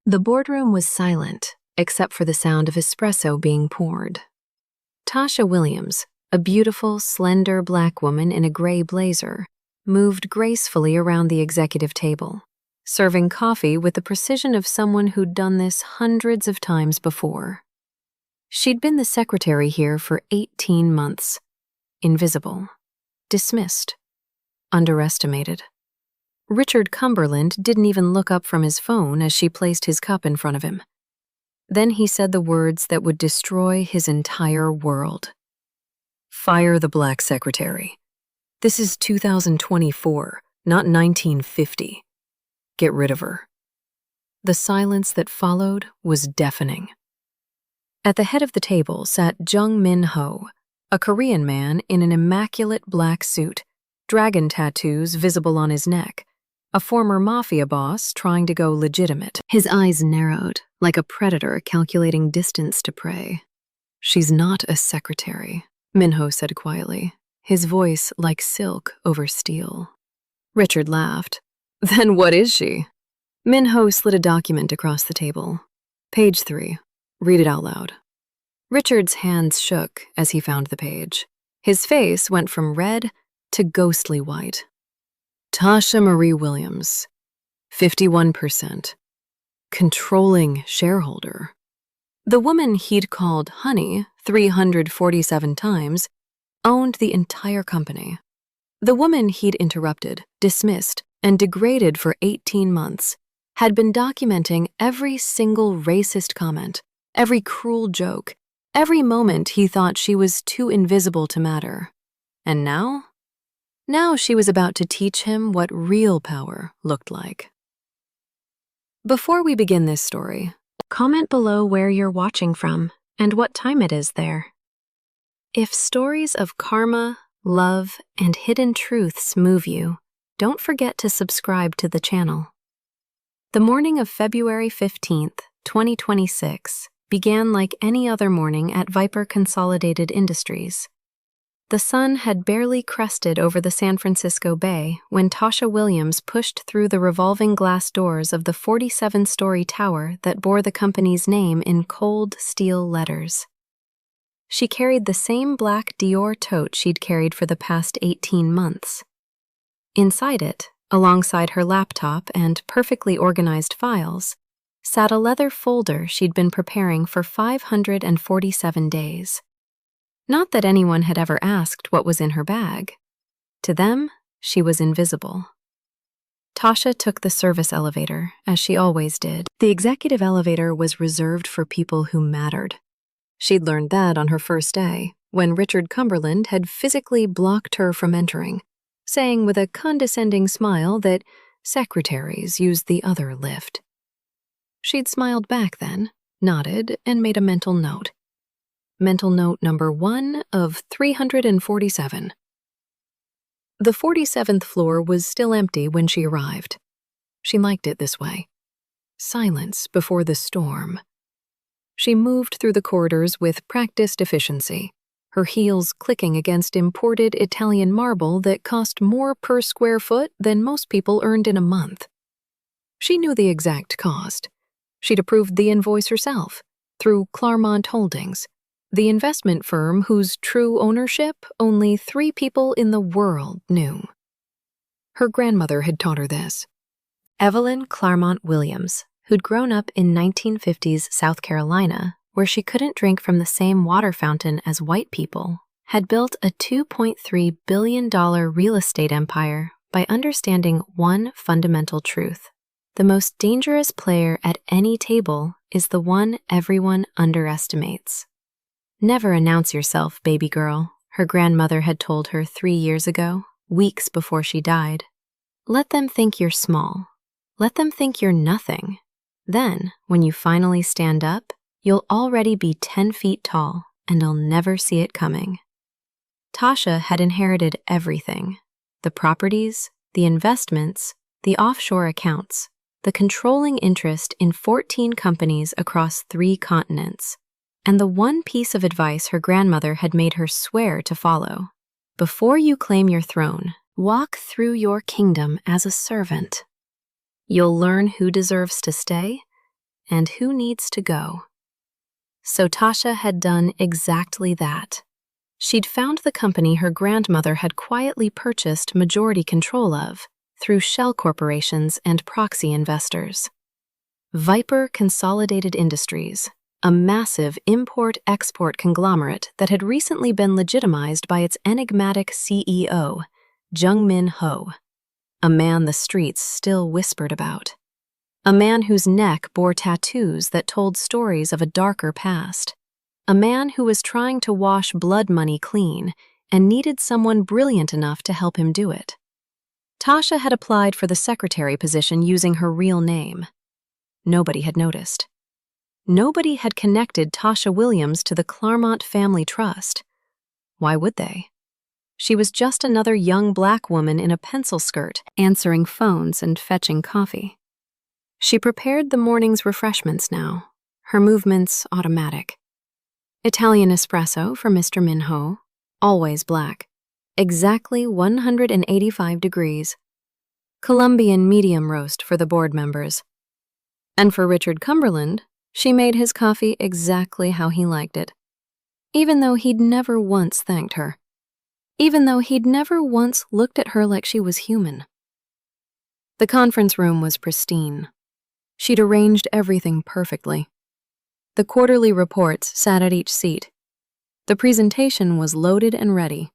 The boardroom was silent, except for the sound of espresso being poured. Tasha Williams, a beautiful, slender black woman in a gray blazer, moved gracefully around the executive table, serving coffee with the precision of someone who'd done this hundreds of times before. She'd been the secretary here for 18 months. Invisible. Dismissed. Underestimated. Richard Cumberland didn't even look up from his phone as she placed his cup in front of him. Then he said the words that would destroy his entire world. "Fire the black secretary. This is 2024, not 1950. Get rid of her." The silence that followed was deafening. At the head of the table sat Jung Min-ho, a Korean man in an immaculate black suit, dragon tattoos visible on his neck, a former Mafia boss trying to go legitimate. His eyes narrowed, like a predator calculating distance to prey. "She's not a secretary," Min-ho said quietly, his voice like silk over steel. Richard laughed. "Then what is she?" Min-ho slid a document across the table. "Page 3. Read it out loud." Richard's hands shook as he found the page. His face went from red to ghostly white. Tasha Marie Williams, 51%. Controlling shareholder. The woman he'd called Honey 347 times owned the entire company. The woman he'd interrupted, dismissed, and degraded for 18 months had been documenting every single racist comment, every cruel joke, every moment he thought she was too invisible to matter. And now? Now she was about to teach him what real power looked like. Before we begin this story, comment below where you're watching from and what time it is there. If stories of karma, love, and hidden truths move you, don't forget to subscribe to the channel. The morning of February 15th, 2026, began like any other morning at Viper Consolidated Industries. The sun had barely crested over the San Francisco Bay when Tasha Williams pushed through the revolving glass doors of the 47-story tower that bore the company's name in cold steel letters. She carried the same black Dior tote she'd carried for the past 18 months. Inside it, alongside her laptop and perfectly organized files, sat a leather folder she'd been preparing for 547 days. Not that anyone had ever asked what was in her bag. To them, she was invisible. Tasha took the service elevator, as she always did. The executive elevator was reserved for people who mattered. She'd learned that on her first day, when Richard Cumberland had physically blocked her from entering, saying with a condescending smile that secretaries used the other lift. She'd smiled back then, nodded, and made a mental note. Mental note number 1 of 347. The 47th floor was still empty when she arrived. She liked it this way. Silence before the storm. She moved through the corridors with practiced efficiency, her heels clicking against imported Italian marble that cost more per square foot than most people earned in a month. She knew the exact cost. She'd approved the invoice herself, through Claremont Holdings, the investment firm whose true ownership only 3 people in the world knew. Her grandmother had taught her this. Evelyn Claremont Williams, who'd grown up in 1950s South Carolina, where she couldn't drink from the same water fountain as white people, had built a $2.3 billion real estate empire by understanding one fundamental truth. The most dangerous player at any table is the one everyone underestimates. "Never announce yourself, baby girl," her grandmother had told her 3 years ago, weeks before she died. "Let them think you're small. Let them think you're nothing. Then, when you finally stand up, you'll already be 10 feet tall, and they'll never see it coming." Tasha had inherited everything: the properties, the investments, the offshore accounts, the controlling interest in 14 companies across 3 continents. And the one piece of advice her grandmother had made her swear to follow: before you claim your throne, walk through your kingdom as a servant. You'll learn who deserves to stay and who needs to go. So Tasha had done exactly that. She'd found the company her grandmother had quietly purchased majority control of through shell corporations and proxy investors. Viper Consolidated Industries, a massive import-export conglomerate that had recently been legitimized by its enigmatic CEO, Jung Ho, a man the streets still whispered about. A man whose neck bore tattoos that told stories of a darker past. A man who was trying to wash blood money clean and needed someone brilliant enough to help him do it. Tasha had applied for the secretary position using her real name. Nobody had noticed. Nobody had connected Tasha Williams to the Claremont Family Trust. Why would they? She was just another young black woman in a pencil skirt, answering phones and fetching coffee. She prepared the morning's refreshments now, her movements automatic. Italian espresso for Mr. Minho, always black, exactly 185 degrees. Colombian medium roast for the board members. And for Richard Cumberland, she made his coffee exactly how he liked it, even though he'd never once thanked her, even though he'd never once looked at her like she was human. The conference room was pristine. She'd arranged everything perfectly. The quarterly reports sat at each seat. The presentation was loaded and ready.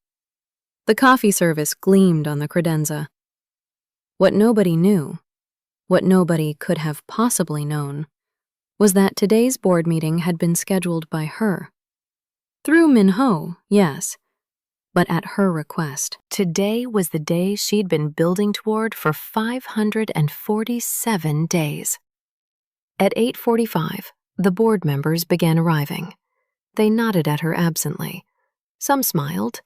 The coffee service gleamed on the credenza. What nobody knew, what nobody could have possibly known, was that today's board meeting had been scheduled by her. Through Minho, yes, but at her request. Today was the day she'd been building toward for 547 days. At 8:45, the board members began arriving. They nodded at her absently. Some smiled,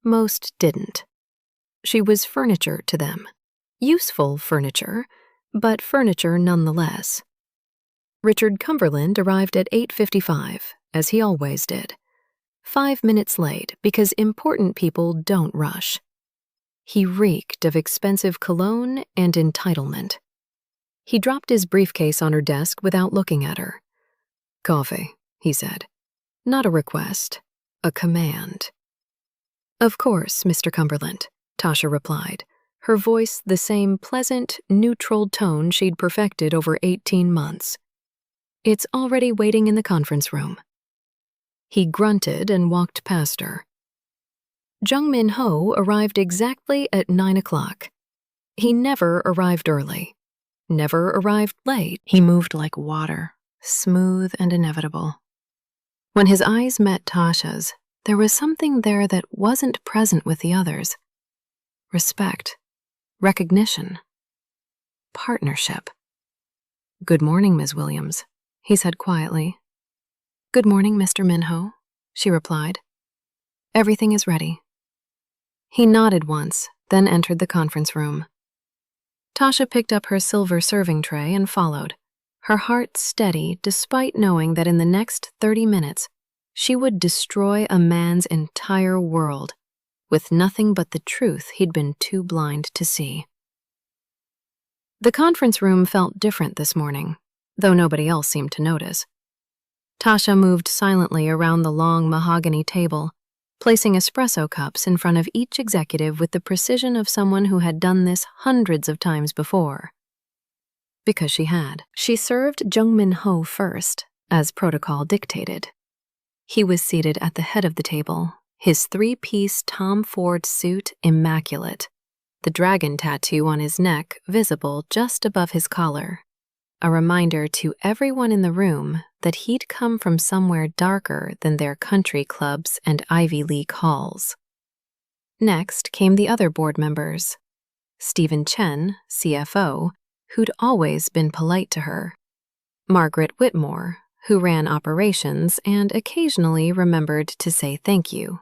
most didn't. She was furniture to them. Useful furniture, but furniture nonetheless. Richard Cumberland arrived at 8:55, as he always did. 5 minutes late because important people don't rush. He reeked of expensive cologne and entitlement. He dropped his briefcase on her desk without looking at her. "Coffee," he said. "Not a request, a command." "Of course, Mr. Cumberland," Tasha replied, her voice the same pleasant, neutral tone she'd perfected over 18 months. "It's already waiting in the conference room." He grunted and walked past her. Jung Ho arrived exactly at 9 o'clock. He never arrived early. Never arrived late. He moved like water, smooth and inevitable. When his eyes met Tasha's, there was something there that wasn't present with the others. Respect, recognition, partnership. "Good morning, Ms. Williams," he said quietly. "Good morning, Mr. Minho," she replied. "Everything is ready." He nodded once, then entered the conference room. Tasha picked up her silver serving tray and followed, her heart steady despite knowing that in the next 30 minutes, she would destroy a man's entire world with nothing but the truth he'd been too blind to see. The conference room felt different this morning, though nobody else seemed to notice. Tasha moved silently around the long mahogany table, placing espresso cups in front of each executive with the precision of someone who had done this hundreds of times before. Because she had. She served Jung Ho first, as protocol dictated. He was seated at the head of the table, his 3-piece Tom Ford suit immaculate, the dragon tattoo on his neck visible just above his collar, a reminder to everyone in the room that he'd come from somewhere darker than their country clubs and Ivy League halls. Next came the other board members. Stephen Chen, CFO, who'd always been polite to her. Margaret Whitmore, who ran operations and occasionally remembered to say thank you.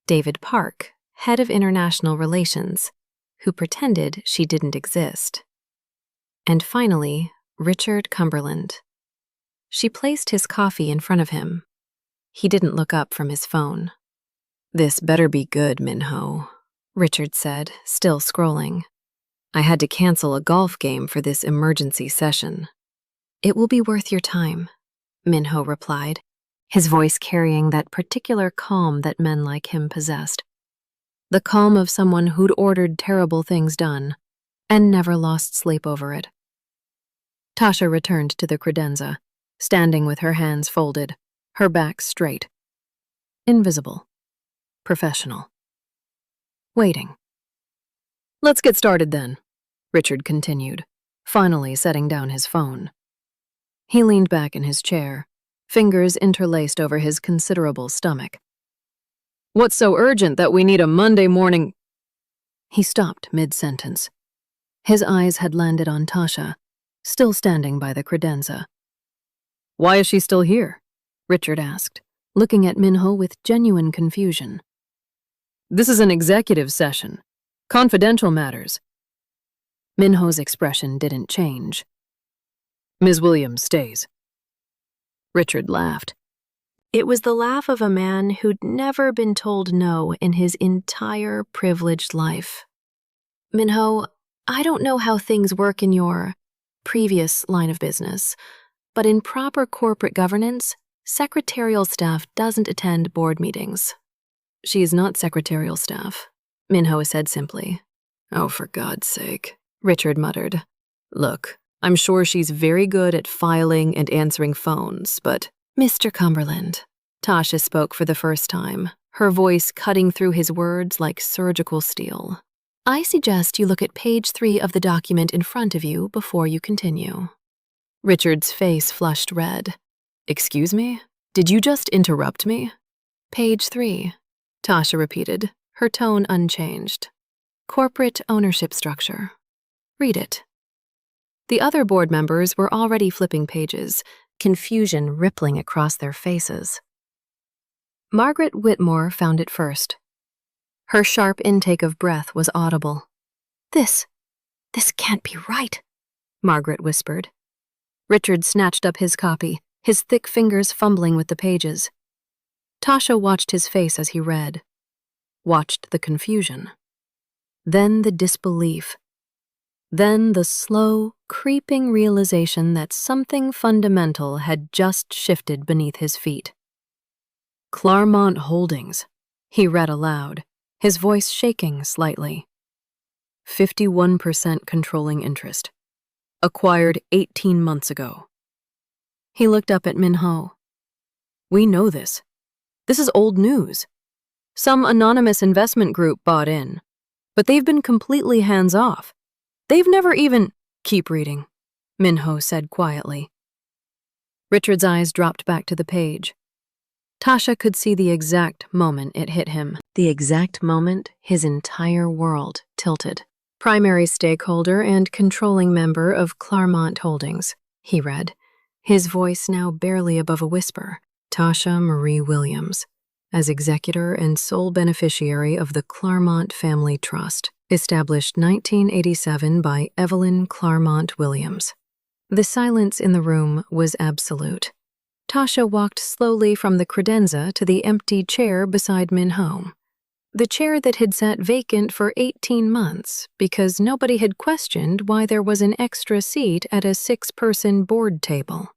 David Park, head of international relations, who pretended she didn't exist. And finally, Richard Cumberland. She placed his coffee in front of him. He didn't look up from his phone. "This better be good, Minho," Richard said, still scrolling. "I had to cancel a golf game for this emergency session." It will be worth your time, Minho replied, his voice carrying that particular calm that men like him possessed. The calm of someone who'd ordered terrible things done and never lost sleep over it. Tasha returned to the credenza, standing with her hands folded, her back straight. Invisible. Professional. Waiting. Let's get started then, Richard continued, finally setting down his phone. He leaned back in his chair, fingers interlaced over his considerable stomach. What's so urgent that we need a Monday morning? He stopped mid-sentence. His eyes had landed on Tasha, still standing by the credenza. Why is she still here? Richard asked, looking at Minho with genuine confusion. This is an executive session. Confidential matters. Minho's expression didn't change. Ms. Williams stays. Richard laughed. It was the laugh of a man who'd never been told no in his entire privileged life. Minho, I don't know how things work in your previous line of business, but in proper corporate governance, secretarial staff doesn't attend board meetings. She is not secretarial staff, Minho said simply. Oh, for God's sake, Richard muttered. Look, I'm sure she's very good at filing and answering phones, but… Mr. Cumberland, Tasha spoke for the first time, her voice cutting through his words like surgical steel. I suggest you look at page 3 of the document in front of you before you continue. Richard's face flushed red. Excuse me? Did you just interrupt me? Page 3, Tasha repeated, her tone unchanged. Corporate ownership structure. Read it. The other board members were already flipping pages, confusion rippling across their faces. Margaret Whitmore found it first. Her sharp intake of breath was audible. This can't be right, Margaret whispered. Richard snatched up his copy, his thick fingers fumbling with the pages. Tasha watched his face as he read, watched the confusion. Then the disbelief. Then the slow, creeping realization that something fundamental had just shifted beneath his feet. Claremont Holdings, he read aloud, his voice shaking slightly. 51% controlling interest. Acquired 18 months ago. He looked up at Minho. We know this. This is old news. Some anonymous investment group bought in, but they've been completely hands-off. They've never even… Keep reading, Minho said quietly. Richard's eyes dropped back to the page. Tasha could see the exact moment it hit him, the exact moment his entire world tilted. Primary stakeholder and controlling member of Claremont Holdings, he read, his voice now barely above a whisper. Tasha Marie Williams, as executor and sole beneficiary of the Claremont Family Trust, established 1987 by Evelyn Claremont Williams. The silence in the room was absolute. Tasha walked slowly from the credenza to the empty chair beside Minho. The chair that had sat vacant for 18 months because nobody had questioned why there was an extra seat at a 6-person board table.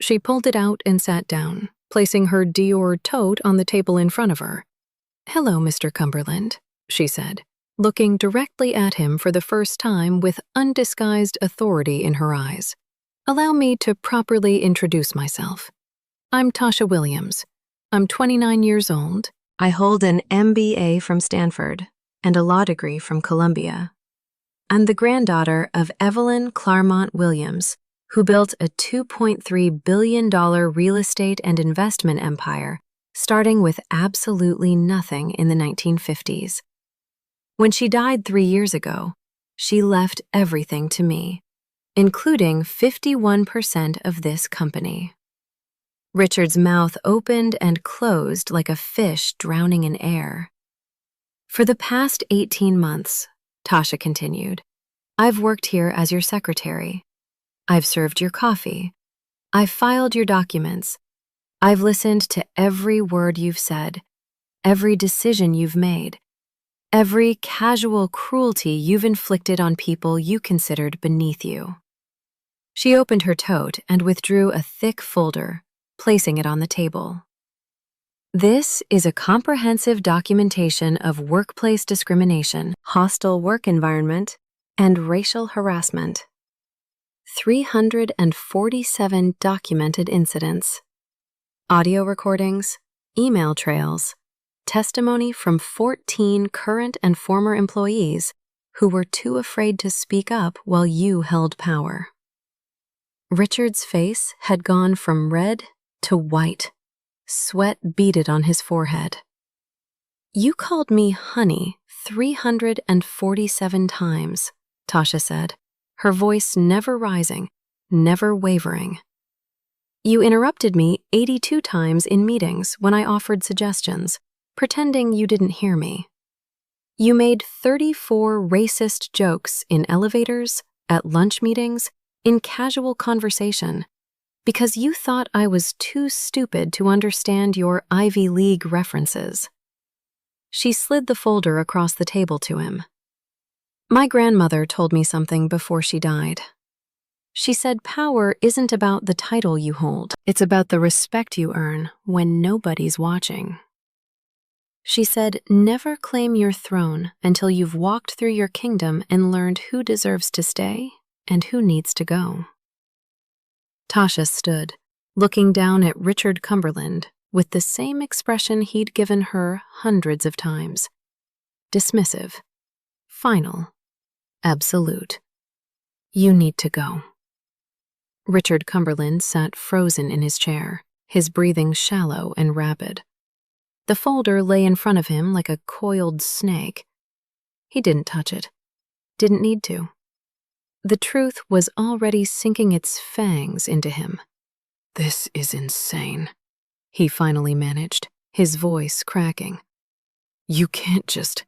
She pulled it out and sat down, placing her Dior tote on the table in front of her. Hello, Mr. Cumberland, she said, looking directly at him for the first time with undisguised authority in her eyes. Allow me to properly introduce myself. I'm Tasha Williams. I'm 29 years old. I hold an MBA from Stanford and a law degree from Columbia. I'm the granddaughter of Evelyn Claremont Williams, who built a $2.3 billion real estate and investment empire, starting with absolutely nothing in the 1950s. When she died 3 years ago, she left everything to me, including 51% of this company. Richard's mouth opened and closed like a fish drowning in air. For the past 18 months, Tasha continued, I've worked here as your secretary. I've served your coffee. I've filed your documents. I've listened to every word you've said, every decision you've made, every casual cruelty you've inflicted on people you considered beneath you. She opened her tote and withdrew a thick folder, placing it on the table. This is a comprehensive documentation of workplace discrimination, hostile work environment, and racial harassment. 347 documented incidents. Audio recordings, email trails, testimony from 14 current and former employees who were too afraid to speak up while you held power. Richard's face had gone from red to white. Sweat beaded on his forehead. You called me honey 347 times, Tasha said, her voice never rising, never wavering. You interrupted me 82 times in meetings when I offered suggestions, pretending you didn't hear me. You made 34 racist jokes in elevators, at lunch meetings, in casual conversation, because you thought I was too stupid to understand your Ivy League references. She slid the folder across the table to him. My grandmother told me something before she died. She said power isn't about the title you hold, it's about the respect you earn when nobody's watching. She said, never claim your throne until you've walked through your kingdom and learned who deserves to stay and who needs to go. Tasha stood, looking down at Richard Cumberland with the same expression he'd given her hundreds of times. Dismissive, final, absolute. You need to go. Richard Cumberland sat frozen in his chair, his breathing shallow and rapid. The folder lay in front of him like a coiled snake. He didn't touch it, didn't need to. The truth was already sinking its fangs into him. This is insane, he finally managed, his voice cracking. You can't just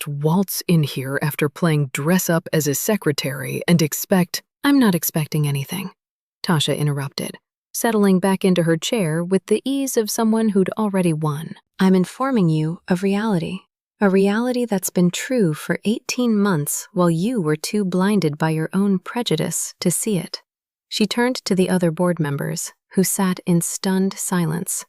waltz in here after playing dress-up as a secretary and expect— I'm not expecting anything, Tasha interrupted, settling back into her chair with the ease of someone who'd already won. I'm informing you of reality. A reality that's been true for 18 months while you were too blinded by your own prejudice to see it. She turned to the other board members, who sat in stunned silence.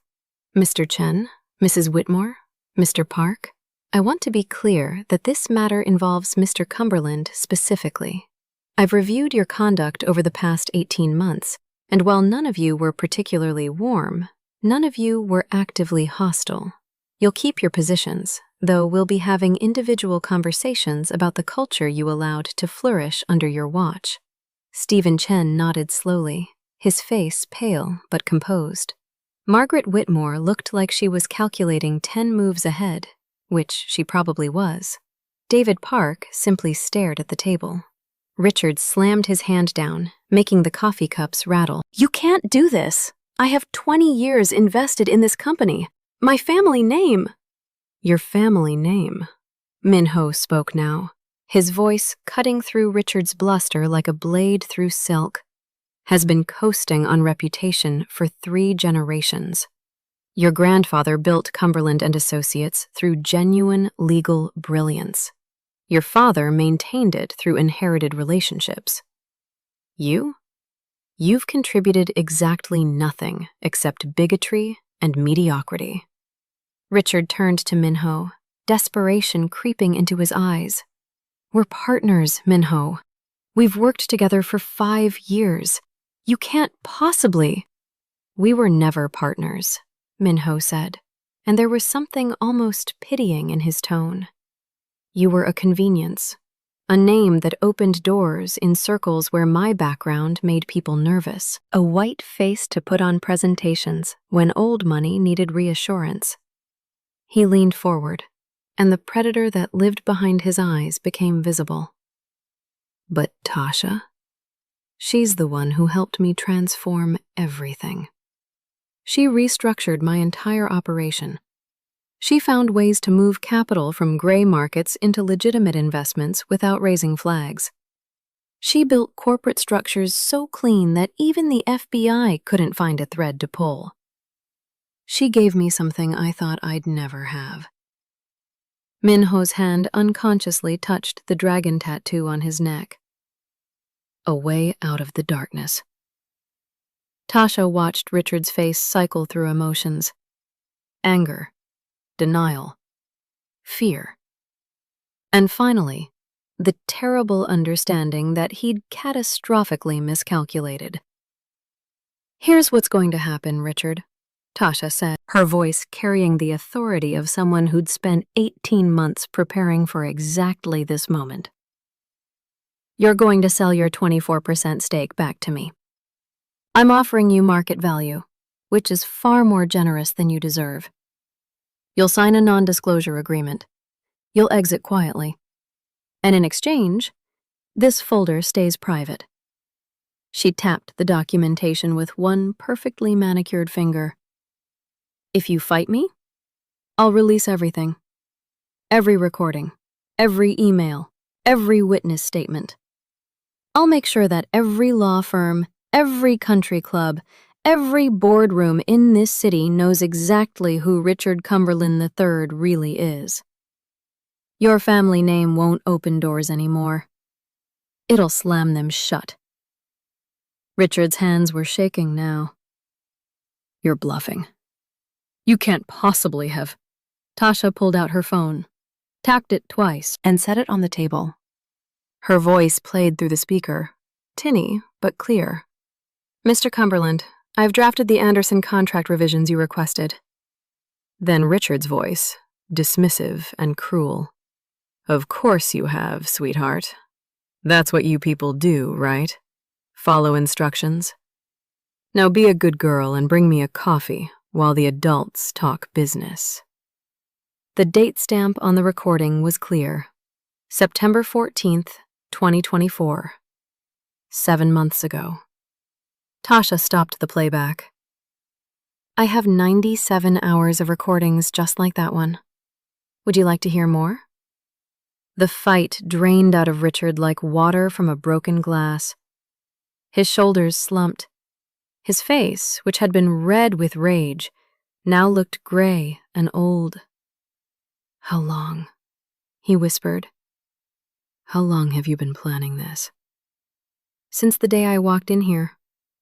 Mr. Chen, Mrs. Whitmore, Mr. Park, I want to be clear that this matter involves Mr. Cumberland specifically. I've reviewed your conduct over the past 18 months, and while none of you were particularly warm, none of you were actively hostile. You'll keep your positions, though we'll be having individual conversations about the culture you allowed to flourish under your watch. Stephen Chen nodded slowly, his face pale but composed. Margaret Whitmore looked like she was calculating 10 moves ahead, which she probably was. David Park simply stared at the table. Richard slammed his hand down, making the coffee cups rattle. You can't do this. I have 20 years invested in this company. My family name. Your family name. Minho spoke now, his voice cutting through Richard's bluster like a blade through silk, has been coasting on reputation for 3 generations. Your grandfather built Cumberland and Associates through genuine legal brilliance. Your father maintained it through inherited relationships. You've contributed exactly nothing except bigotry and mediocrity. Richard turned to Minho, desperation creeping into his eyes. We're partners, Minho. We've worked together for 5 years. You can't possibly— We were never partners, Minho said, and there was something almost pitying in his tone. You were a convenience, a name that opened doors in circles where my background made people nervous, a white face to put on presentations when old money needed reassurance. He leaned forward, and the predator that lived behind his eyes became visible. But Tasha? She's the one who helped me transform everything. She restructured my entire operation. She found ways to move capital from gray markets into legitimate investments without raising flags. She built corporate structures so clean that even the FBI couldn't find a thread to pull. She gave me something I thought I'd never have. Minho's hand unconsciously touched the dragon tattoo on his neck. a way out of the darkness. Tasha watched Richard's face cycle through emotions. Anger, denial, fear. And finally, the terrible understanding that he'd catastrophically miscalculated. "Here's what's going to happen, Richard," Tasha said, her voice carrying the authority of someone who'd spent 18 months preparing for exactly this moment. "You're going to sell your 24% stake back to me. I'm offering you market value, which is far more generous than you deserve. You'll sign a non-disclosure agreement. You'll exit quietly. And in exchange, this folder stays private." She tapped the documentation with one perfectly manicured finger. "If you fight me, I'll release everything. Every recording, every email, every witness statement. I'll make sure that every law firm, every country club, every boardroom in this city knows exactly who Richard Cumberland III really is. Your family name won't open doors anymore. It'll slam them shut." Richard's hands were shaking now. "You're bluffing. You can't possibly have." Tasha pulled out her phone, tapped it twice, and set it on the table. Her voice played through the speaker, tinny but clear. "Mr. Cumberland, I've drafted the Anderson contract revisions you requested." Then Richard's voice, dismissive and cruel. "Of course you have, sweetheart. That's what you people do, right? Follow instructions. Now be a good girl and bring me a coffee while the adults talk business." The date stamp on the recording was clear. September 14th, 2024. 7 months ago. Tasha stopped the playback. "I have 97 hours of recordings just like that one. Would you like to hear more?" The fight drained out of Richard like water from a broken glass. His shoulders slumped. His face, which had been red with rage, now looked gray and old. "How long?" he whispered. "How long have you been planning this?" "Since the day I walked in here,"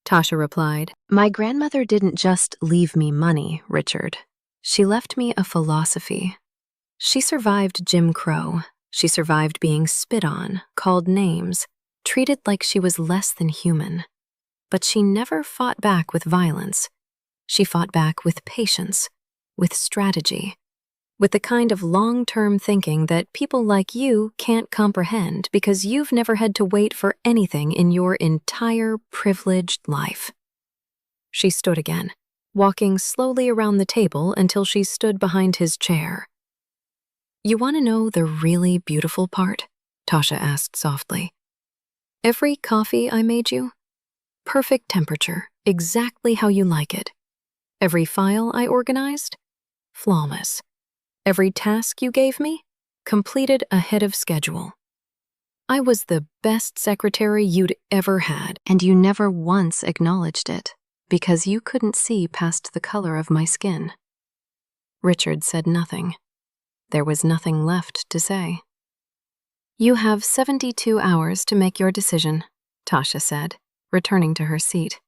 Tasha replied. "My grandmother didn't just leave me money, Richard. She left me a philosophy. She survived Jim Crow. She survived being spit on, called names, treated like she was less than human. But she never fought back with violence. She fought back with patience, with strategy, with the kind of long-term thinking that people like you can't comprehend because you've never had to wait for anything in your entire privileged life." She stood again, walking slowly around the table until she stood behind his chair. "You want to know the really beautiful part?" Tasha asked softly. "Every coffee I made you, perfect temperature, exactly how you like it. Every file I organized, flawless. Every task you gave me, completed ahead of schedule. I was the best secretary you'd ever had, and you never once acknowledged it because you couldn't see past the color of my skin." Richard said nothing. There was nothing left to say. "You have 72 hours to make your decision," Tasha said, returning to her seat.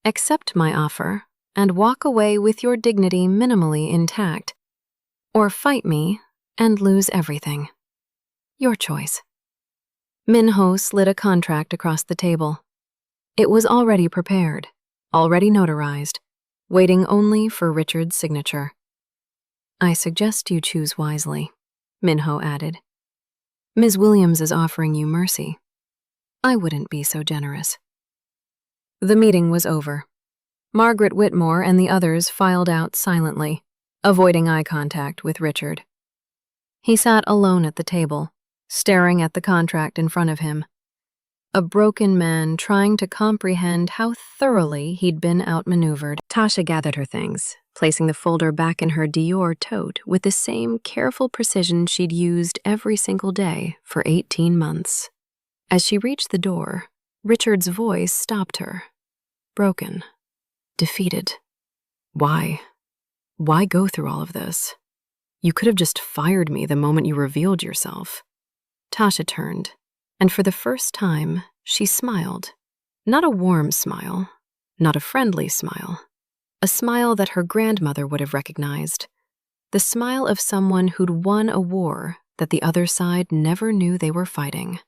"Accept my offer and walk away with your dignity minimally intact, or fight me and lose everything. Your choice." Minho slid a contract across the table. It was already prepared, already notarized, waiting only for Richard's signature. "I suggest you choose wisely," Minho added. "Ms. Williams is offering you mercy. I wouldn't be so generous." The meeting was over. Margaret Whitmore and the others filed out silently, avoiding eye contact with Richard. He sat alone at the table, staring at the contract in front of him. A broken man trying to comprehend how thoroughly he'd been outmaneuvered. Tasha gathered her things, placing the folder back in her Dior tote with the same careful precision she'd used every single day for 18 months. As she reached the door, Richard's voice stopped her. Broken. Defeated. Why? Why go through all of this? You could have just fired me the moment you revealed yourself. Tasha turned, And for the first time, she smiled. Not a warm smile, not a friendly smile, a smile that her grandmother would have recognized. The smile of someone who'd won a war that the other side never knew they were fighting.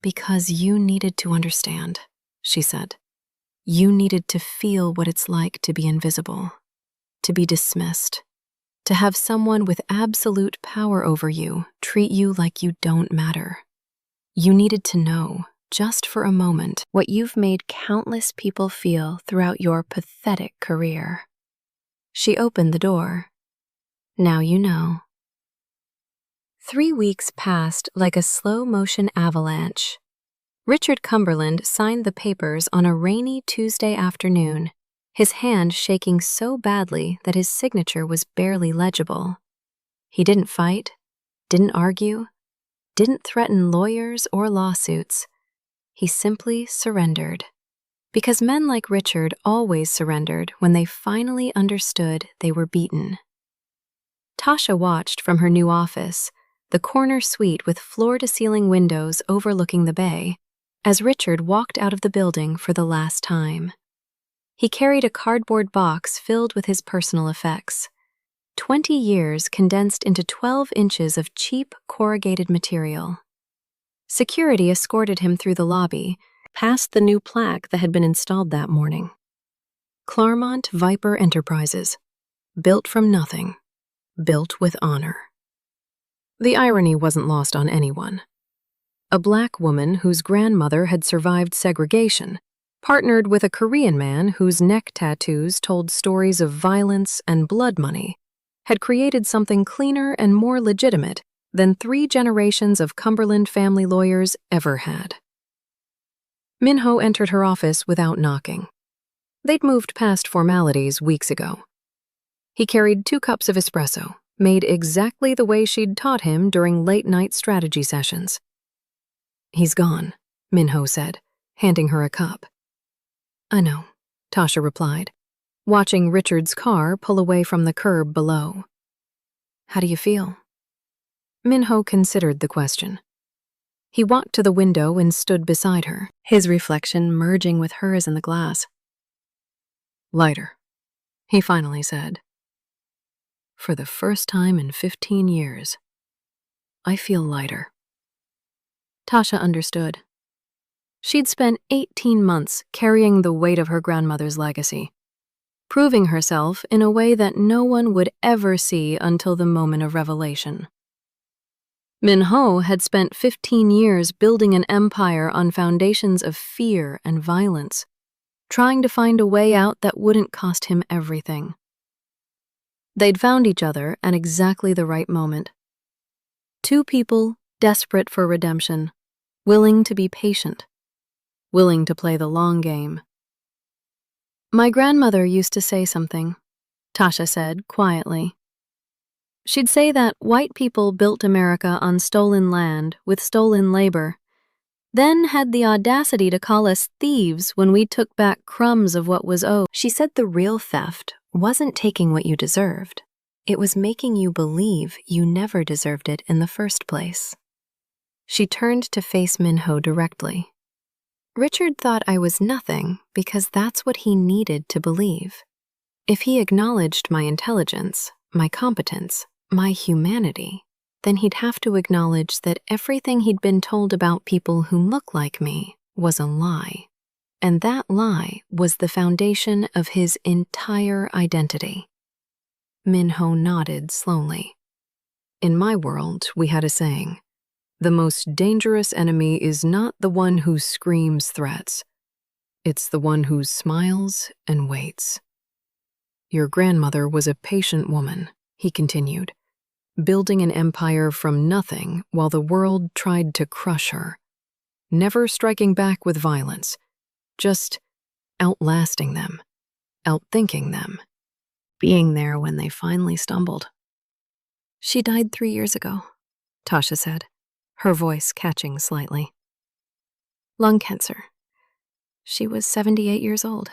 "Because you needed to understand," she said. "You needed to feel what it's like to be invisible, to be dismissed, to have someone with absolute power over you treat you like you don't matter. You needed to know, just for a moment, what you've made countless people feel throughout your pathetic career." She opened the door. "Now you know." 3 weeks passed like a slow-motion avalanche. Richard Cumberland signed the papers on a rainy Tuesday afternoon, his hand shaking so badly that his signature was barely legible. He didn't fight, didn't argue, didn't threaten lawyers or lawsuits. He simply surrendered. Because men like Richard always surrendered when they finally understood they were beaten. Tasha watched from her new office, the corner suite with floor-to-ceiling windows overlooking the bay, as Richard walked out of the building for the last time. He carried a cardboard box filled with his personal effects. 20 years condensed into 12 inches of cheap corrugated material. Security escorted him through the lobby, past the new plaque that had been installed that morning. Claremont Viper Enterprises. Built from nothing. Built with honor. The irony wasn't lost on anyone. A black woman whose grandmother had survived segregation partnered with a Korean man whose neck tattoos told stories of violence and blood money, had created something cleaner and more legitimate than 3 generations of Cumberland family lawyers ever had. Minho entered her office without knocking. They'd moved past formalities weeks ago. He carried 2 cups of espresso, made exactly the way she'd taught him during late-night strategy sessions. "He's gone," Minho said, handing her a cup. "I know," Tasha replied, watching Richard's car pull away from the curb below. "How do you feel?" Minho considered the question. He walked to the window and stood beside her, his reflection merging with hers in the glass. "Lighter," he finally said. "For the first time in 15 years, I feel lighter." Tasha understood. She'd spent 18 months carrying the weight of her grandmother's legacy, proving herself in a way that no one would ever see until the moment of revelation. Minho had spent 15 years building an empire on foundations of fear and violence, trying to find a way out that wouldn't cost him everything. They'd found each other at exactly the right moment. 2 people desperate for redemption, willing to be patient, willing to play the long game. "My grandmother used to say something," Tasha said quietly. She'd say that white people built America on stolen land with stolen labor, then had the audacity to call us thieves when we took back crumbs of what was owed. She said the real theft wasn't taking what you deserved. It was making you believe you never deserved it in the first place. She turned to face Minho directly. "Richard thought I was nothing because that's what he needed to believe. If he acknowledged my intelligence, my competence, my humanity, then he'd have to acknowledge that everything he'd been told about people who look like me was a lie. And that lie was the foundation of his entire identity." Minho nodded slowly. "In my world, we had a saying, 'The most dangerous enemy is not the one who screams threats. It's the one who smiles and waits.' Your grandmother was a patient woman," he continued, "building an empire from nothing while the world tried to crush her, never striking back with violence, just outlasting them, outthinking them, being there when they finally stumbled." "She died 3 years ago," Tasha said, her voice catching slightly. "Lung cancer. She was 78 years old.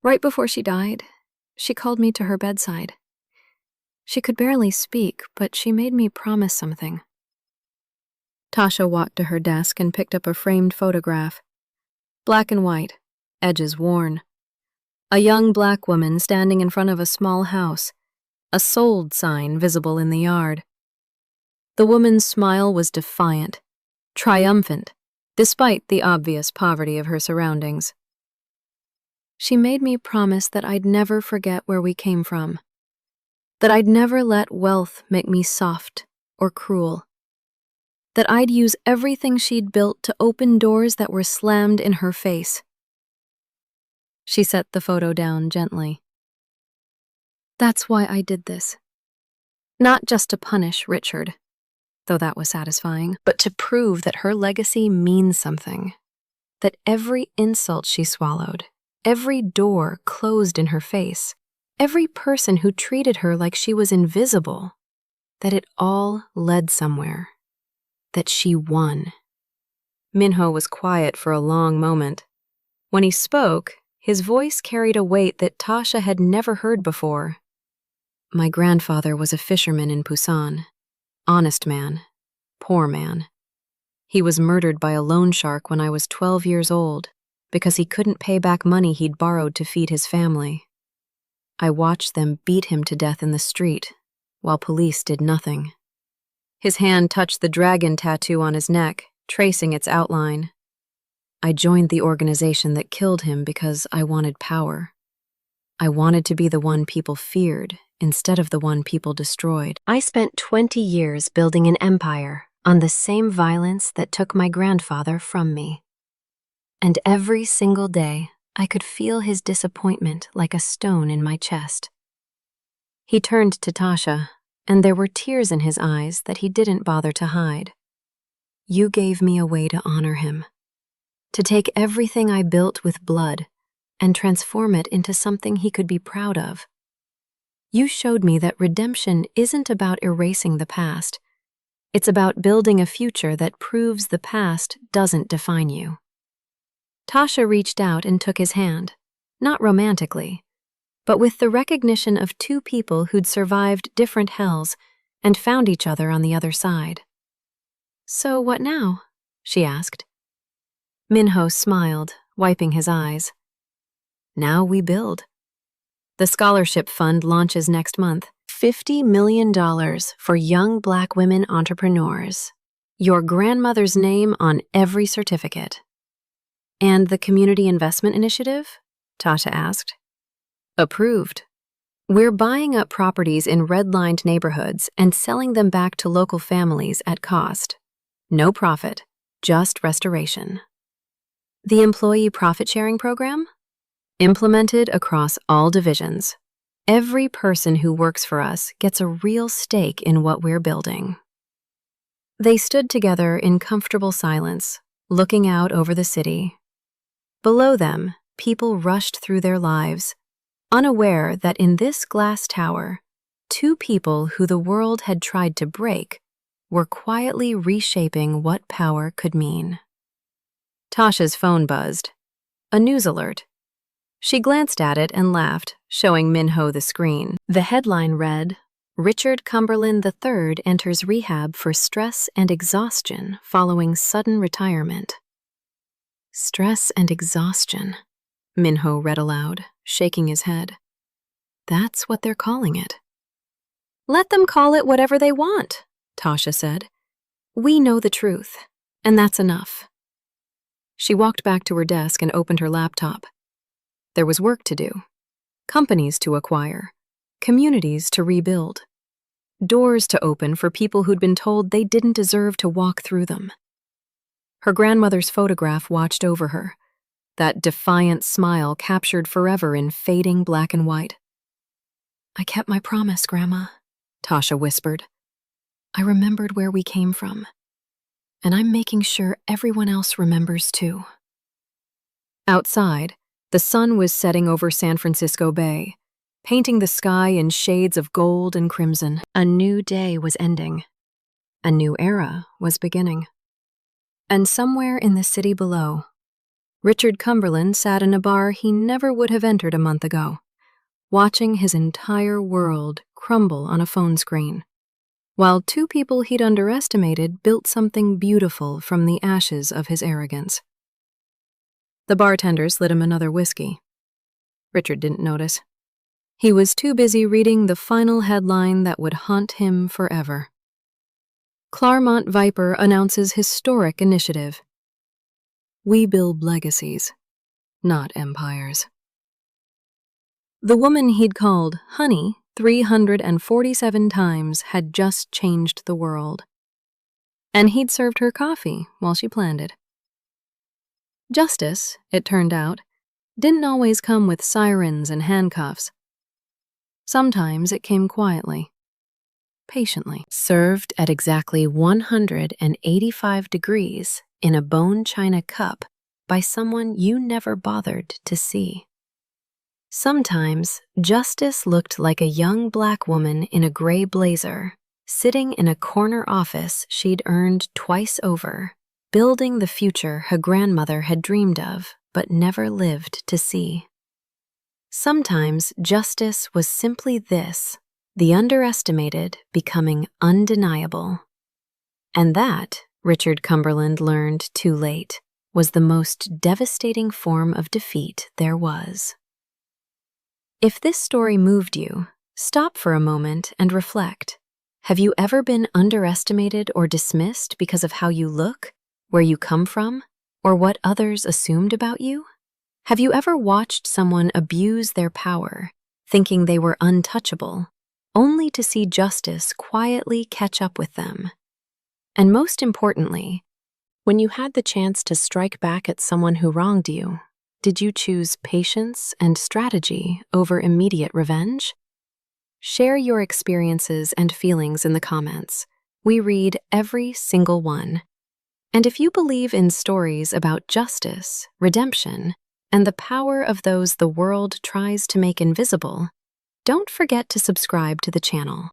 Right before she died, she called me to her bedside. She could barely speak, but she made me promise something. Tasha walked to her desk and picked up a framed photograph. Black and white, edges worn. A young black woman standing in front of a small house, a sold sign visible in the yard. The woman's smile was defiant, triumphant, despite the obvious poverty of her surroundings. She made me promise that I'd never forget where we came from, that I'd never let wealth make me soft or cruel, that I'd use everything she'd built to open doors that were slammed in her face. She set the photo down gently. That's why I did this. Not just to punish Richard, though that was satisfying, but to prove that her legacy means something, that every insult she swallowed, every door closed in her face, every person who treated her like she was invisible, that it all led somewhere, that she won. Minho was quiet for a long moment. When he spoke, his voice carried a weight that Tasha had never heard before. My grandfather was a fisherman in Busan. Honest man, poor man. He was murdered by a loan shark when I was 12 years old because he couldn't pay back money he'd borrowed to feed his family. I watched them beat him to death in the street, while police did nothing. His hand touched the dragon tattoo on his neck, tracing its outline. I joined the organization that killed him because I wanted power. I wanted to be the one people feared instead of the one people destroyed. I spent 20 years building an empire on the same violence that took my grandfather from me. And every single day, I could feel his disappointment like a stone in my chest. He turned to Tasha, and there were tears in his eyes that he didn't bother to hide. You gave me a way to honor him, to take everything I built with blood and transform it into something he could be proud of. You showed me that redemption isn't about erasing the past. It's about building a future that proves the past doesn't define you. Tasha reached out and took his hand, not romantically, but with the recognition of two people who'd survived different hells and found each other on the other side. So what now? She asked. Minho smiled, wiping his eyes. Now we build. The scholarship fund launches next month. $50 million for young Black women entrepreneurs. Your grandmother's name on every certificate. And the Community Investment Initiative? Tasha asked. Approved. We're buying up properties in red-lined neighborhoods and selling them back to local families at cost. No profit, just restoration. The Employee Profit-Sharing Program? Implemented across all divisions. Every person who works for us gets a real stake in what we're building. They stood together in comfortable silence, looking out over the city. Below them, people rushed through their lives, unaware that in this glass tower, two people who the world had tried to break were quietly reshaping what power could mean. Tasha's phone buzzed. A news alert. She glanced at it and laughed, showing Minho the screen. The headline read, Richard Cumberland III enters rehab for stress and exhaustion following sudden retirement. Stress and exhaustion, Minho read aloud, shaking his head. That's what they're calling it. Let them call it whatever they want, Tasha said. We know the truth, and that's enough. She walked back to her desk and opened her laptop. There was work to do, companies to acquire, communities to rebuild, doors to open for people who'd been told they didn't deserve to walk through them. Her grandmother's photograph watched over her, that defiant smile captured forever in fading black and white. I kept my promise, Grandma, Tasha whispered. I remembered where we came from, and I'm making sure everyone else remembers too. Outside, the sun was setting over San Francisco Bay, painting the sky in shades of gold and crimson. A new day was ending. A new era was beginning. And somewhere in the city below, Richard Cumberland sat in a bar he never would have entered a month ago, watching his entire world crumble on a phone screen, while two people he'd underestimated built something beautiful from the ashes of his arrogance. The bartender slid him another whiskey. Richard didn't notice. He was too busy reading the final headline that would haunt him forever. Claremont Viper announces historic initiative. We build legacies, not empires. The woman he'd called Honey 347 times had just changed the world. And he'd served her coffee while she planned it. Justice, it turned out, didn't always come with sirens and handcuffs. Sometimes it came quietly, patiently, served at exactly 185 degrees in a bone china cup by someone you never bothered to see. Sometimes justice looked like a young black woman in a gray blazer, sitting in a corner office she'd earned twice over, building the future her grandmother had dreamed of but never lived to see. Sometimes justice was simply this, the underestimated becoming undeniable. And that, Richard Cumberland learned too late, was the most devastating form of defeat there was. If this story moved you, stop for a moment and reflect. Have you ever been underestimated or dismissed because of how you look, where you come from, or what others assumed about you? Have you ever watched someone abuse their power, thinking they were untouchable, only to see justice quietly catch up with them? And most importantly, when you had the chance to strike back at someone who wronged you, did you choose patience and strategy over immediate revenge? Share your experiences and feelings in the comments. We read every single one. And if you believe in stories about justice, redemption, and the power of those the world tries to make invisible, don't forget to subscribe to the channel.